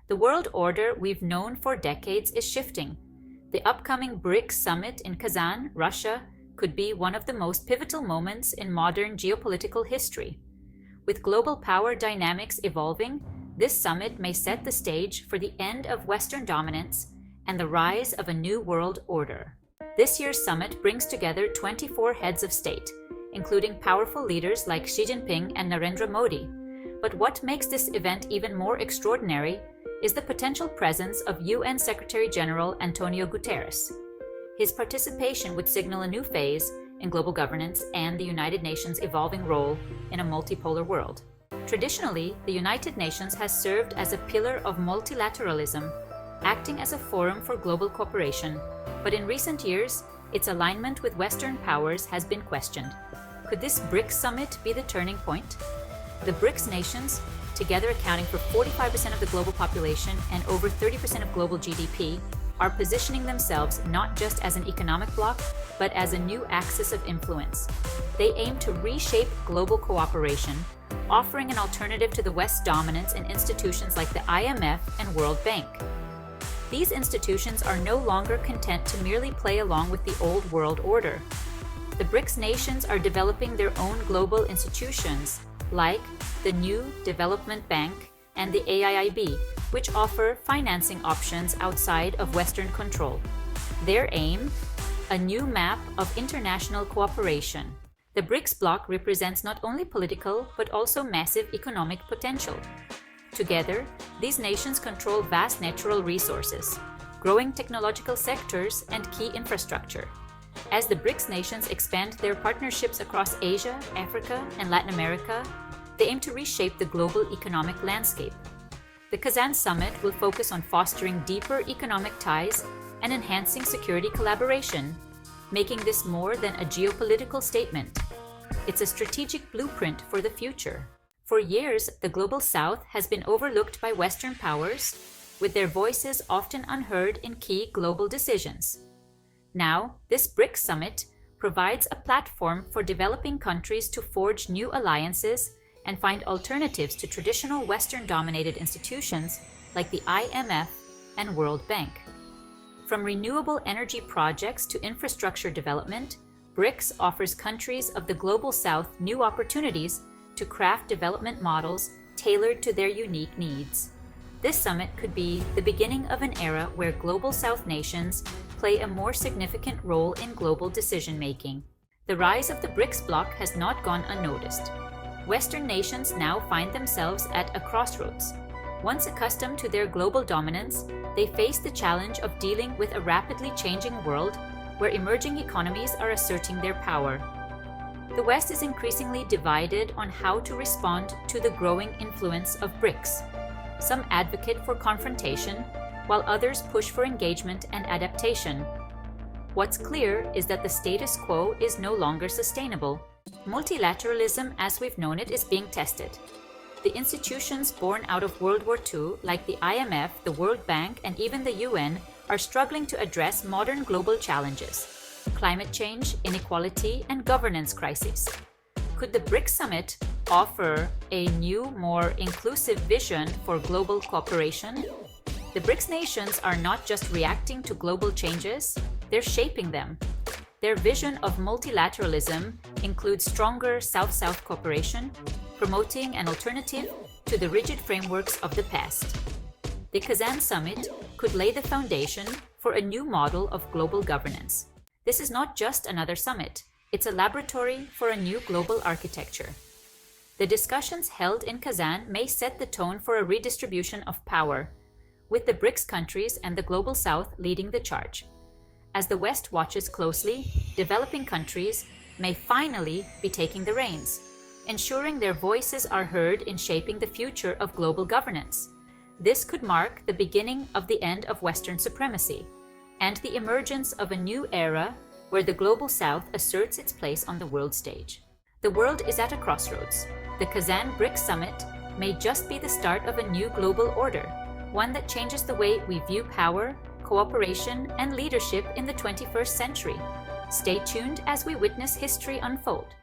The world order we've known for decades is shifting. The upcoming BRICS summit in Kazan, Russia, could be one of the most pivotal moments in modern geopolitical history. With global power dynamics evolving, this summit may set the stage for the end of Western dominance and the rise of a new world order. This year's summit brings together 24 heads of state, including powerful leaders like Xi Jinping and Narendra Modi. But what makes this event even more extraordinary is the potential presence of UN Secretary-General Antonio Guterres. His participation would signal a new phase in global governance and the United Nations' evolving role in a multipolar world. Traditionally, the United Nations has served as a pillar of multilateralism, acting as a forum for global cooperation, but in recent years, its alignment with Western powers has been questioned. Could this BRICS summit be the turning point? The BRICS nations, together accounting for 45% of the global population and over 30% of global GDP, are positioning themselves not just as an economic bloc, but as a new axis of influence. They aim to reshape global cooperation, offering an alternative to the West's dominance in institutions like the IMF and World Bank. These institutions are no longer content to merely play along with the old world order. The BRICS nations are developing their own global institutions, like the New Development Bank and the AIIB, which offer financing options outside of Western control. Their aim? A new map of international cooperation. The BRICS bloc represents not only political but also massive economic potential. Together, these nations control vast natural resources, growing technological sectors, and key infrastructure. As the BRICS nations expand their partnerships across Asia, Africa, and Latin America, they aim to reshape the global economic landscape. The Kazan summit will focus on fostering deeper economic ties and enhancing security collaboration, making this more than a geopolitical statement. It's a strategic blueprint for the future. For years, the Global South has been overlooked by Western powers, with their voices often unheard in key global decisions. Now, this BRICS summit provides a platform for developing countries to forge new alliances and find alternatives to traditional Western-dominated institutions like the IMF and World Bank. From renewable energy projects to infrastructure development, BRICS offers countries of the Global South new opportunities to craft development models tailored to their unique needs. This summit could be the beginning of an era where Global South nations play a more significant role in global decision-making. The rise of the BRICS bloc has not gone unnoticed. Western nations now find themselves at a crossroads. Once accustomed to their global dominance, they face the challenge of dealing with a rapidly changing world where emerging economies are asserting their power. The West is increasingly divided on how to respond to the growing influence of BRICS. Some advocate for confrontation, while others push for engagement and adaptation. What's clear is that the status quo is no longer sustainable. Multilateralism as we've known it is being tested. The institutions born out of World War II, like the IMF, the World Bank, and even the UN, are struggling to address modern global challenges: climate change, inequality, and governance crises. Could the BRICS summit offer a new, more inclusive vision for global cooperation? The BRICS nations are not just reacting to global changes, they're shaping them. Their vision of multilateralism includes stronger South-South cooperation, promoting an alternative to the rigid frameworks of the past. The Kazan summit could lay the foundation for a new model of global governance. This is not just another summit, it's a laboratory for a new global architecture. The discussions held in Kazan may set the tone for a redistribution of power, with the BRICS countries and the Global South leading the charge. As the West watches closely, developing countries may finally be taking the reins, ensuring their voices are heard in shaping the future of global governance. This could mark the beginning of the end of Western supremacy and the emergence of a new era where the Global South asserts its place on the world stage. The world is at a crossroads. The Kazan BRICS summit may just be the start of a new global order, one that changes the way we view power, cooperation, and leadership in the 21st century. Stay tuned as we witness history unfold.